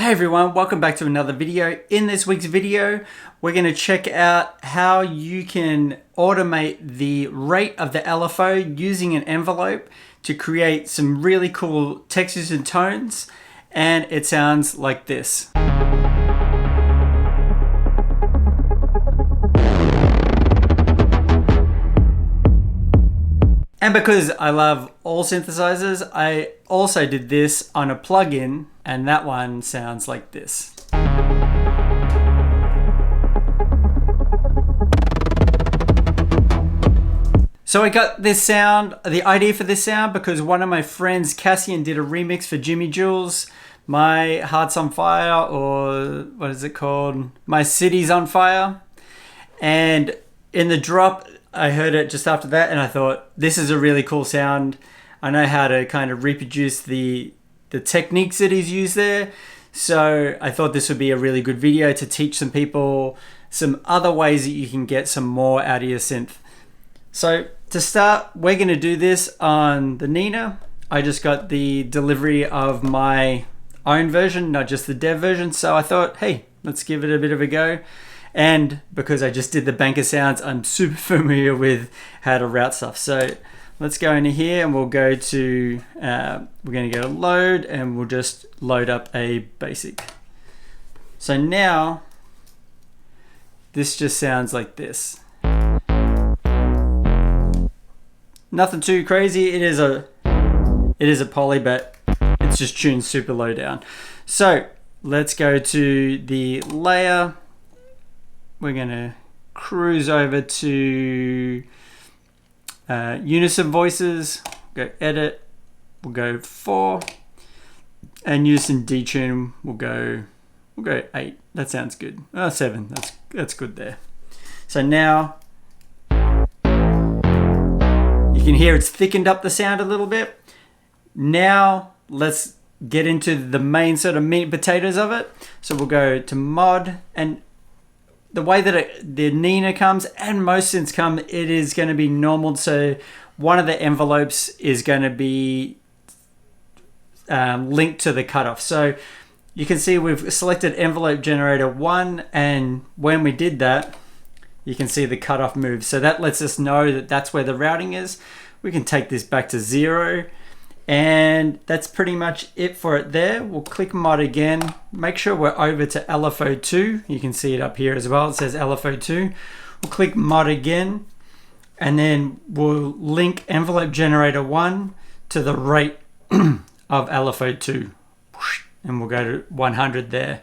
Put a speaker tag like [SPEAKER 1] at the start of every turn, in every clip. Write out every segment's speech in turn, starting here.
[SPEAKER 1] Hey everyone, welcome back to another video. In this week's video, we're going to check out how you can automate the rate of the LFO using an envelope to create some really cool textures and tones, and it sounds like this. And because I love all synthesizers, I also did this on a plugin, and that one sounds like this. So I got this sound, the idea for this sound, because one of my friends, Cassian, did a remix for Jimmy Jules, My Heart's on Fire, or what is it called? My City's on Fire. And in the drop, I heard it just after that and I thought, this is a really cool sound. I know how to kind of reproduce the techniques that he's used there. So I thought this would be a really good video to teach some people some other ways that you can get some more out of your synth. So to start, we're going to do this on the Nina. I just got the delivery of my own version, not just the dev version. So I thought, hey, let's give it a bit of a go. And because I just did the banker sounds, I'm super familiar with how to route stuff. So let's go into here and we'll go to, we're going to go to load and we'll just load up a basic. So now this just sounds like this. Nothing too crazy. It is a poly, but it's just tuned super low down. So let's go to the layer. We're going to cruise over to Unison Voices, go edit, we'll go 4, and Unison Detune, we'll go 8. That sounds good. 7, that's good there. So now you can hear it's thickened up the sound a little bit. Now let's get into the main sort of meat and potatoes of it. So we'll go to mod, and the way that the Nina comes and most synths come, it is going to be normal. So one of the envelopes is going to be linked to the cutoff. So you can see we've selected envelope generator 1, and when we did that, you can see the cutoff move. So that lets us know that that's where the routing is. We can take this back to 0. And that's pretty much it for it there. We'll click mod again. Make sure we're over to LFO2. You can see it up here as well. It says LFO2. We'll click mod again. And then we'll link envelope generator 1 to the rate of LFO2. And we'll go to 100 there.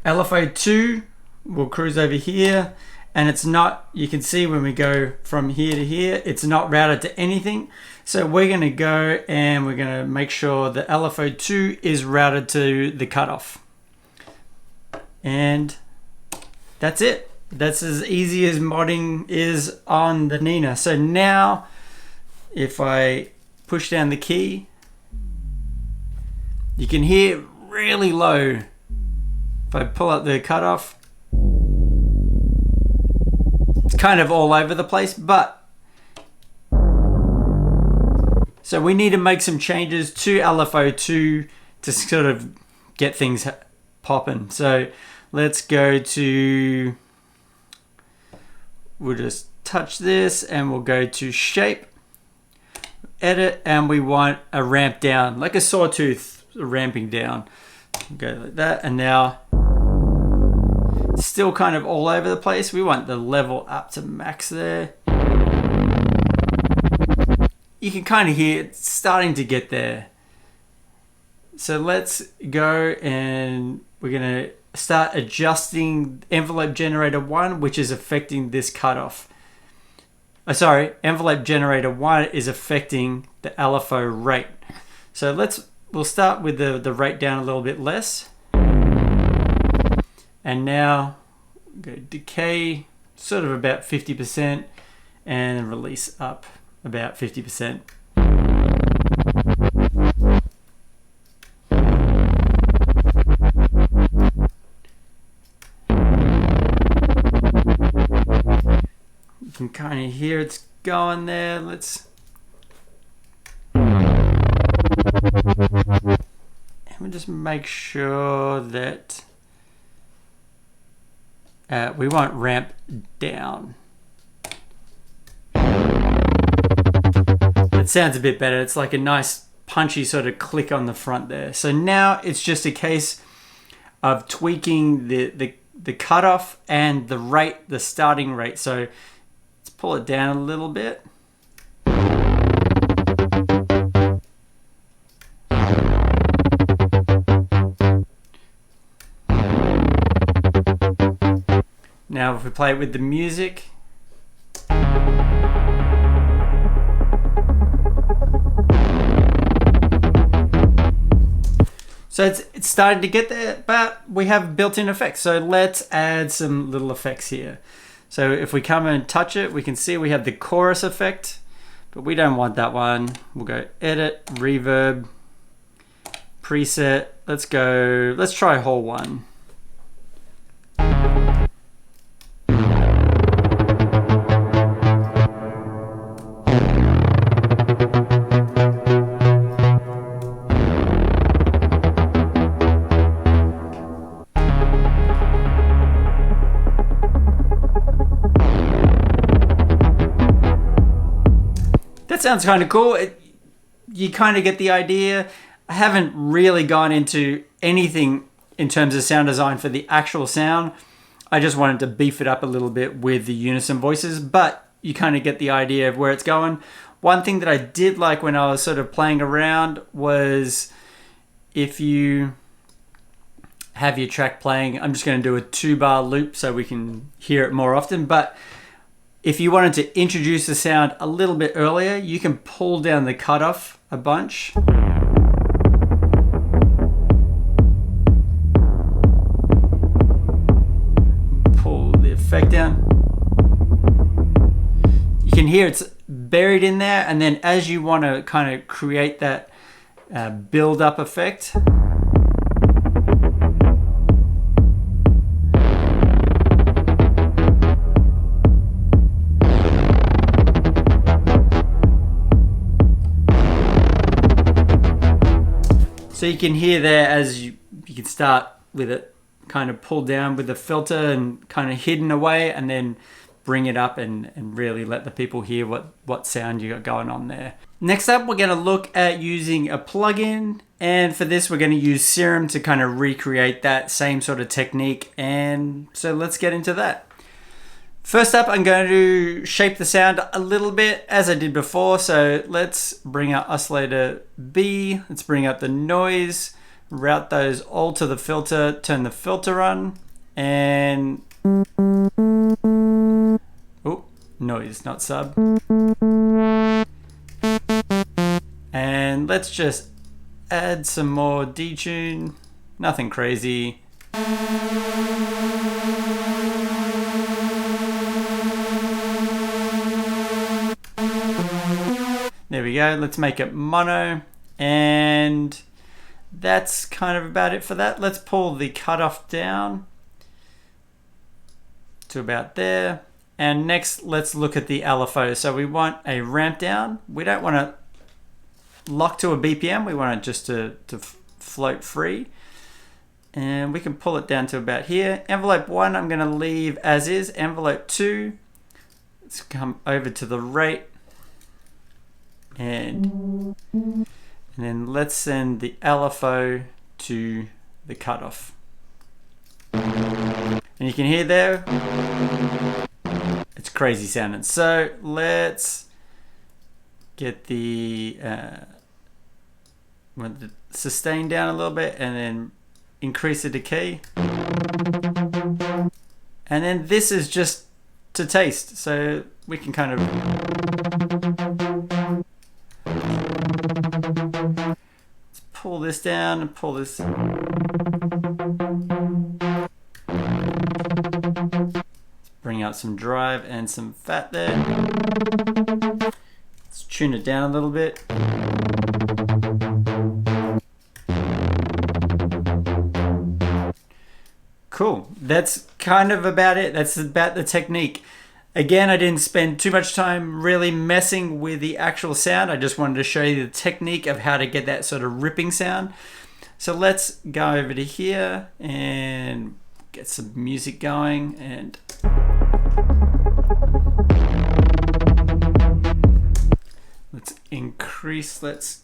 [SPEAKER 1] LFO2, we'll cruise over here. And it's not, you can see when we go from here to here, it's not routed to anything. So we're going to go and we're going to make sure the LFO2 is routed to the cutoff. And that's it. That's as easy as modding is on the Nina. So now if I push down the key, you can hear really low. If I pull up the cutoff, it's kind of all over the place, but so we need to make some changes to LFO2 to sort of get things popping. So let's go to, we'll just touch this and we'll go to shape, edit, and we want a ramp down, like a sawtooth ramping down. Go like that, and now still kind of all over the place. We want the level up to max there. You can kind of hear it's starting to get there. So let's go and we're going to start adjusting envelope generator 1, which is affecting this cutoff. Sorry, envelope generator 1 is affecting the LFO rate. So we'll start with the rate down a little bit less. And now go decay, sort of about 50%, and release up about 50%. You can kind of hear it's going there. Let's let me just make sure that we won't ramp down. It sounds a bit better. It's like a nice punchy sort of click on the front there. So now it's just a case of tweaking the cutoff and the rate, the starting rate. So let's pull it down a little bit. Now if we play it with the music, so it's starting to get there, but we have built-in effects. So let's add some little effects here. So if we come and touch it, we can see we have the chorus effect, but we don't want that one. We'll go edit, reverb, preset. Let's try whole one. That sounds kind of cool. You kind of get the idea. I haven't really gone into anything in terms of sound design for the actual sound. I just wanted to beef it up a little bit with the unison voices, but you kind of get the idea of where it's going. One thing that I did like when I was sort of playing around was if you have your track playing, I'm just going to do a 2-bar loop so we can hear it more often, but if you wanted to introduce the sound a little bit earlier, you can pull down the cutoff a bunch. Pull the effect down. You can hear it's buried in there, and then as you want to kind of create that build-up effect, so you can hear there as you can start with it kind of pulled down with the filter and kind of hidden away, and then bring it up and really let the people hear what sound you got going on there. Next up, we're going to look at using a plugin, and for this we're going to use Serum to kind of recreate that same sort of technique, and so let's get into that. First up, I'm going to shape the sound a little bit as I did before. So let's bring up oscillator B. Let's bring up the noise, route those all to the filter, turn the filter on, and oh, noise, not sub. And let's just add some more detune, nothing crazy. There we go. Let's make it mono, and that's kind of about it for that. Let's pull the cutoff down to about there, and next let's look at the LFO. So we want a ramp down. We don't want to lock to a BPM. We want it just to float free, and we can pull it down to about here. Envelope 1 I'm going to leave as is. Envelope 2, let's come over to the rate. And then let's send the LFO to the cutoff. And you can hear there, it's crazy sounding. So let's get the sustain down a little bit, and then increase the decay. And then this is just to taste. So we can kind of pull this down and pull this. Bring out some drive and some fat there. Let's tune it down a little bit. Cool. That's kind of about it. That's about the technique. Again, I didn't spend too much time really messing with the actual sound. I just wanted to show you the technique of how to get that sort of ripping sound. So let's go over to here and get some music going, and let's increase, let's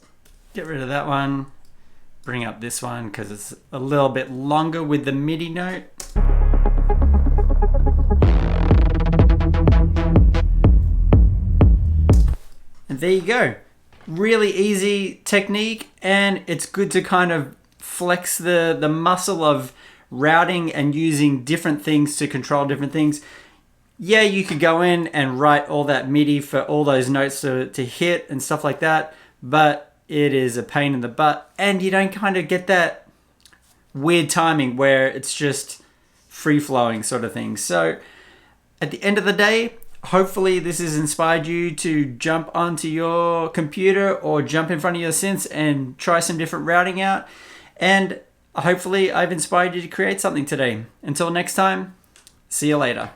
[SPEAKER 1] get rid of that one, bring up this one because it's a little bit longer with the MIDI note. And there you go. Really easy technique, and it's good to kind of flex the muscle of routing and using different things to control different things. Yeah, you could go in and write all that MIDI for all those notes to hit and stuff like that, but it is a pain in the butt, and you don't kind of get that weird timing where it's just free-flowing sort of thing. So at the end of the day, hopefully this has inspired you to jump onto your computer or jump in front of your synths and try some different routing out. And hopefully I've inspired you to create something today. Until next time, see you later.